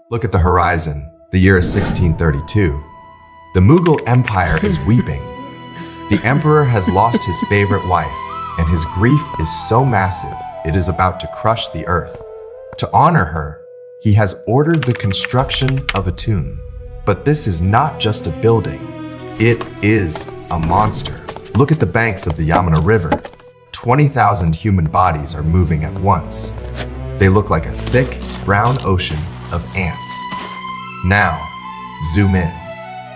Look at the horizon. The year is 1632. The Mughal Empire is weeping. The emperor has lost his favorite wife, and his grief is so massive, it is about to crush the earth. To honor her, he has ordered the construction of a tomb. But this is not just a building. It is a monster. Look at the banks of the Yamuna River. 20,000 human bodies are moving at once. They look like a thick, brown ocean of ants. Now, zoom in.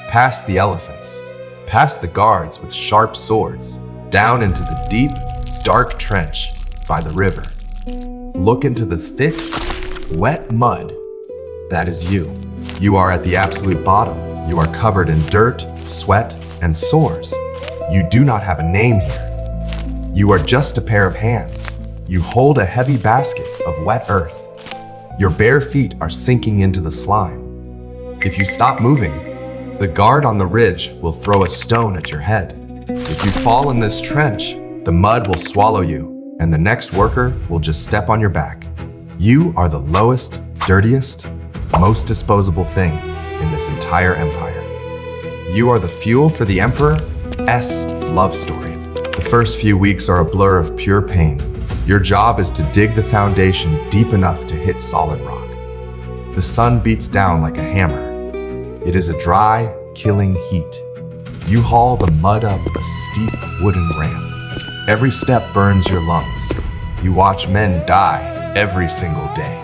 Past the elephants, past the guards with sharp swords, down into the deep, dark trench by the river. Look into the thick, wet mud. That is you. You are at the absolute bottom. You are covered in dirt, sweat, and sores. You do not have a name here. You are just a pair of hands. You hold a heavy basket of wet earth. Your bare feet are sinking into the slime. If you stop moving, the guard on the ridge will throw a stone at your head. If you fall in this trench, the mud will swallow you, and the next worker will just step on your back. You are the lowest, dirtiest, most disposable thing in this entire empire. You are the fuel for the Emperor's love story. The first few weeks are a blur of pure pain. Your job is to dig the foundation deep enough to hit solid rock. The sun beats down like a hammer. It is a dry, killing heat. You haul the mud up a steep wooden ramp. Every step burns your lungs. You watch men die every single day.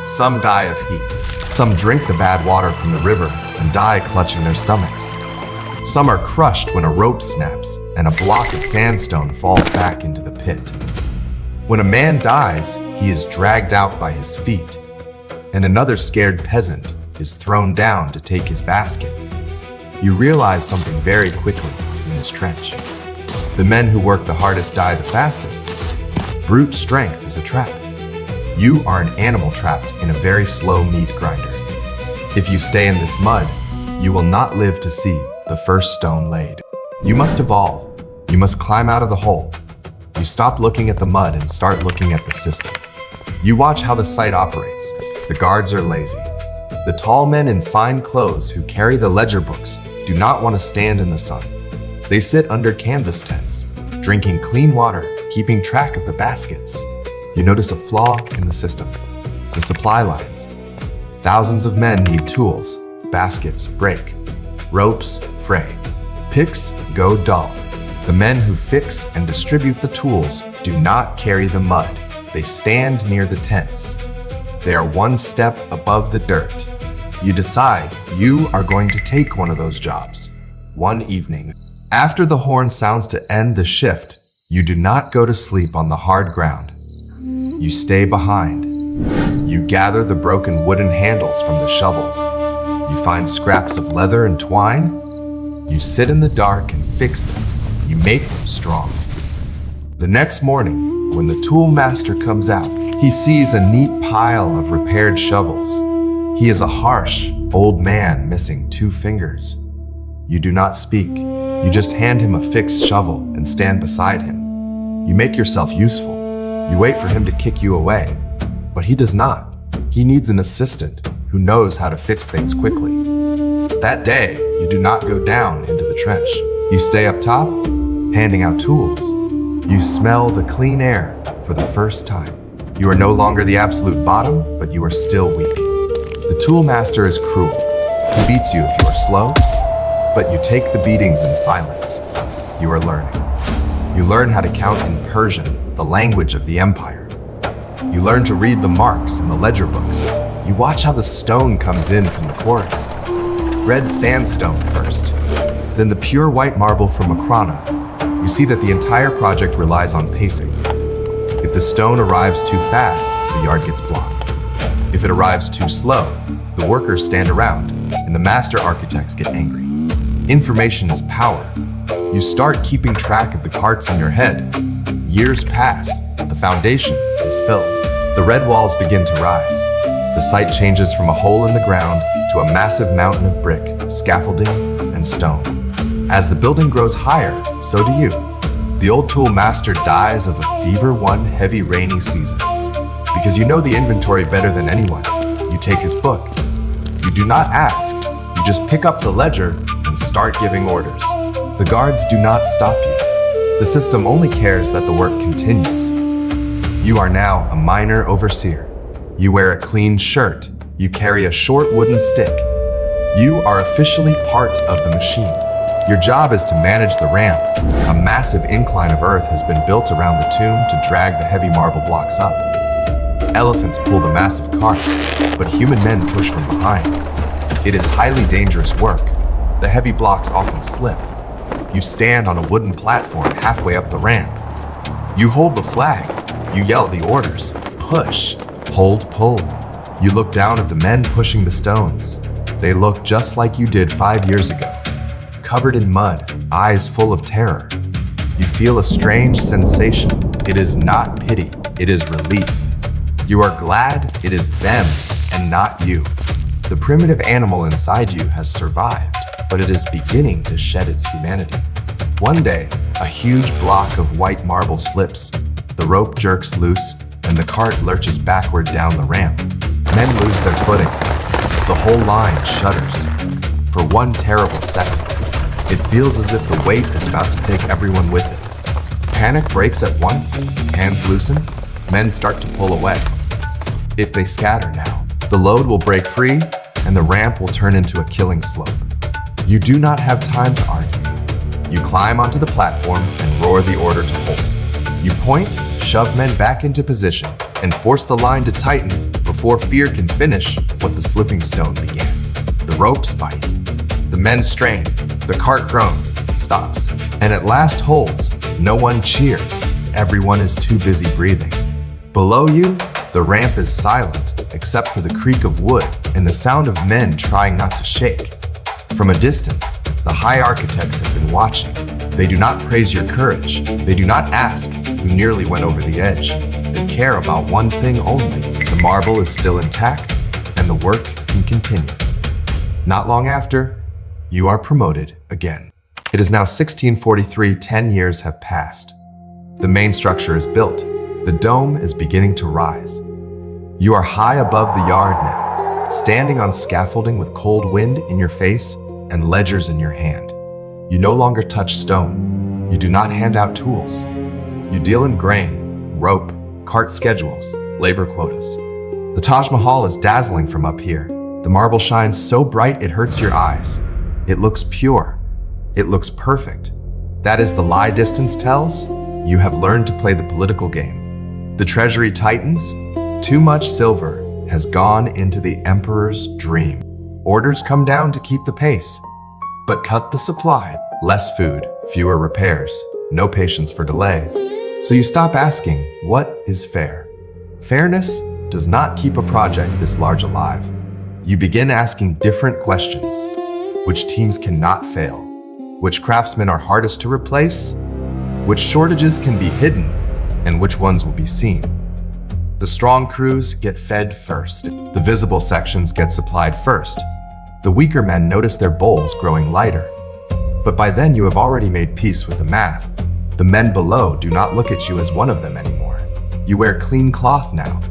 Some die of heat. Some drink the bad water from the river and die clutching their stomachs. Some are crushed when a rope snaps and a block of sandstone falls back into the pit. When a man dies, he is dragged out by his feet, and another scared peasant is thrown down to take his basket. You realize something very quickly in this trench. The men who work the hardest die the fastest. Brute strength is a trap. You are an animal trapped in a very slow meat grinder. If you stay in this mud, you will not live to see the first stone laid. You must evolve. You must climb out of the hole. You stop looking at the mud and start looking at the system. You watch how the site operates. The guards are lazy. The tall men in fine clothes who carry the ledger books do not want to stand in the sun. They sit under canvas tents, drinking clean water, keeping track of the baskets. You notice a flaw in the system. The supply lines. Thousands of men need tools. Baskets break. Ropes fray. Picks go dull. The men who fix and distribute the tools do not carry the mud. They stand near the tents. They are one step above the dirt. You decide you are going to take one of those jobs. One evening, after the horn sounds to end the shift, you do not go to sleep on the hard ground. You stay behind. You gather the broken wooden handles from the shovels. You find scraps of leather and twine. You sit in the dark and fix them. You make them strong. The next morning, when the tool master comes out, he sees a neat pile of repaired shovels. He is a harsh, old man missing 2 fingers. You do not speak. You just hand him a fixed shovel and stand beside him. You make yourself useful. You wait for him to kick you away. But he does not. He needs an assistant who knows how to fix things quickly. That day, you do not go down into the trench. You stay up top, handing out tools. You smell the clean air for the first time. You are no longer the absolute bottom, but you are still weak. The tool master is cruel. He beats you if you are slow, but you take the beatings in silence. You are learning. You learn how to count in Persian, the language of the empire. You learn to read the marks in the ledger books. You watch how the stone comes in from the quarries. Red sandstone first, then the pure white marble from Akrana. You see that the entire project relies on pacing. If the stone arrives too fast, the yard gets blocked. If it arrives too slow, the workers stand around, and the master architects get angry. Information is power. You start keeping track of the carts in your head. Years pass. The foundation is filled. The red walls begin to rise. The site changes from a hole in the ground to a massive mountain of brick, scaffolding, and stone. As the building grows higher, so do you. The old tool master dies of a fever one heavy rainy season. Because you know the inventory better than anyone, you take his book You do not ask. You just pick up the ledger and start giving orders. The guards do not stop you. The system only cares that the work continues. You are now a minor overseer. You wear a clean shirt. You carry a short wooden stick. You are officially part of the machine. Your job is to manage the ramp. A massive incline of earth has been built around the tomb to drag the heavy marble blocks up. Elephants pull the massive carts, but human men push from behind. It is highly dangerous work. The heavy blocks often slip. You stand on a wooden platform halfway up the ramp. You hold the flag. You yell the orders. Push, hold, pull. You look down at the men pushing the stones. They look just like you did 5 years ago. Covered in mud, eyes full of terror. You feel a strange sensation. It is not pity, it is relief. You are glad it is them and not you. The primitive animal inside you has survived, but it is beginning to shed its humanity. One day, a huge block of white marble slips. The rope jerks loose, and the cart lurches backward down the ramp. Men lose their footing. The whole line shudders. For one terrible second, it feels as if the weight is about to take everyone with it. Panic breaks at once, hands loosen, men start to pull away. If they scatter now, the load will break free, and the ramp will turn into a killing slope. You do not have time to argue. You climb onto the platform and roar the order to hold. You point, shove men back into position, and force the line to tighten before fear can finish what the slipping stone began. The ropes bite. The men strain. The cart groans, stops, and at last holds. No one cheers. Everyone is too busy breathing. Below you, the ramp is silent, except for the creak of wood and the sound of men trying not to shake. From a distance, the high architects have been watching. They do not praise your courage. They do not ask who nearly went over the edge. They care about one thing only. The marble is still intact, and the work can continue. Not long after, you are promoted again. It is now 1643, 10 years have passed. The main structure is built. The dome is beginning to rise. You are high above the yard now, standing on scaffolding with cold wind in your face and ledgers in your hand. You no longer touch stone. You do not hand out tools. You deal in grain, rope, cart schedules, labor quotas. The Taj Mahal is dazzling from up here. The marble shines so bright it hurts your eyes. It looks pure. It looks perfect. That is the lie distance tells. You have learned to play the political game. The treasury tightens. Too much silver has gone into the emperor's dream. Orders come down to keep the pace, but cut the supply. Less food, fewer repairs, no patience for delay. So you stop asking, what is fair? Fairness does not keep a project this large alive. You begin asking different questions. Which teams cannot fail? Which craftsmen are hardest to replace? Which shortages can be hidden? And which ones will be seen? The strong crews get fed first. The visible sections get supplied first. The weaker men notice their bowls growing lighter. But by then you have already made peace with the math. The men below do not look at you as one of them anymore. You wear clean cloth now.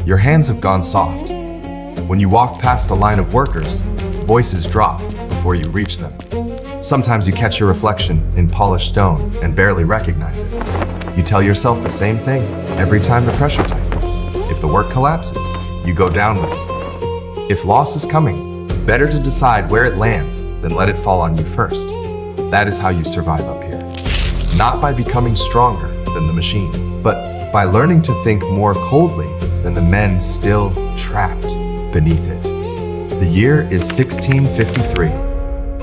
Your hands have gone soft. When you walk past a line of workers, voices drop before you reach them. Sometimes you catch your reflection in polished stone and barely recognize it. You tell yourself the same thing every time the pressure tightens. If the work collapses, you go down with it. If loss is coming, better to decide where it lands than let it fall on you first. That is how you survive up here. Not by becoming stronger than the machine, but by learning to think more coldly than the men still trapped beneath it. The year is 1653.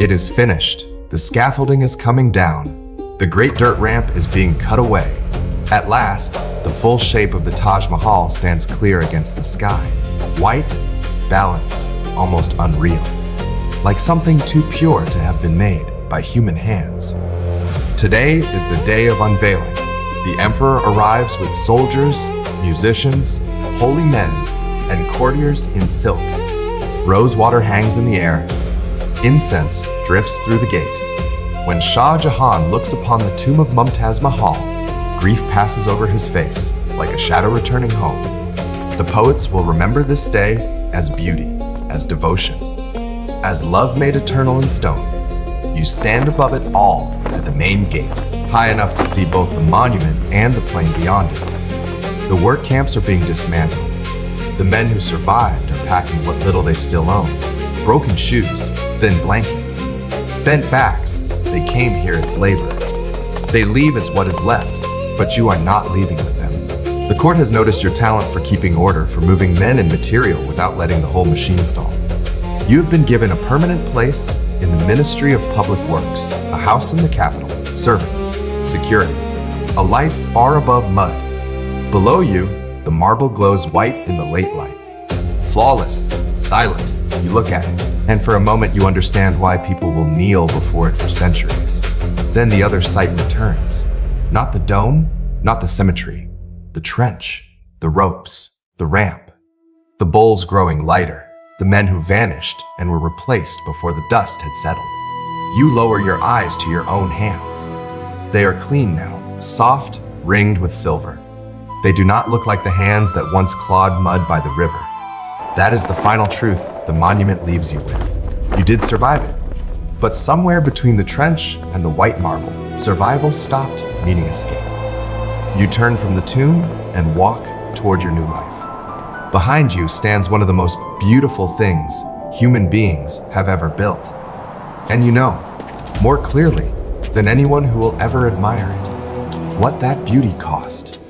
It is finished. The scaffolding is coming down. The great dirt ramp is being cut away. At last, the full shape of the Taj Mahal stands clear against the sky. White, balanced, almost unreal. Like something too pure to have been made by human hands. Today is the day of unveiling. The emperor arrives with soldiers, musicians, holy men, and courtiers in silk. Rosewater hangs in the air. Incense drifts through the gate. When Shah Jahan looks upon the tomb of Mumtaz Mahal, grief passes over his face like a shadow returning home. The poets will remember this day as beauty, as devotion, As love made eternal in stone, you stand above it all at the main gate, high enough to see both the monument and the plain beyond it. The work camps are being dismantled. The men who survived are packing what little they still own. Broken shoes, thin blankets, bent backs. They came here as labor. They leave as what is left, but you are not leaving with them. The court has noticed your talent for keeping order, for moving men and material without letting the whole machine stall. You have been given a permanent place in the Ministry of Public Works, a house in the capital, servants, security, a life far above mud. Below you, the marble glows white in the late light. Flawless, silent, you look at it, and for a moment you understand why people will kneel before it for centuries. Then the other sight returns. Not the dome, not the symmetry, the trench, the ropes, the ramp. The bowls growing lighter, the men who vanished and were replaced before the dust had settled. You lower your eyes to your own hands. They are clean now, soft, ringed with silver. They do not look like the hands that once clawed mud by the river. That is the final truth the monument leaves you with. You did survive it. But somewhere between the trench and the white marble, survival stopped meaning escape. You turn from the tomb and walk toward your new life. Behind you stands one of the most beautiful things human beings have ever built. And you know, more clearly than anyone who will ever admire it, what that beauty cost.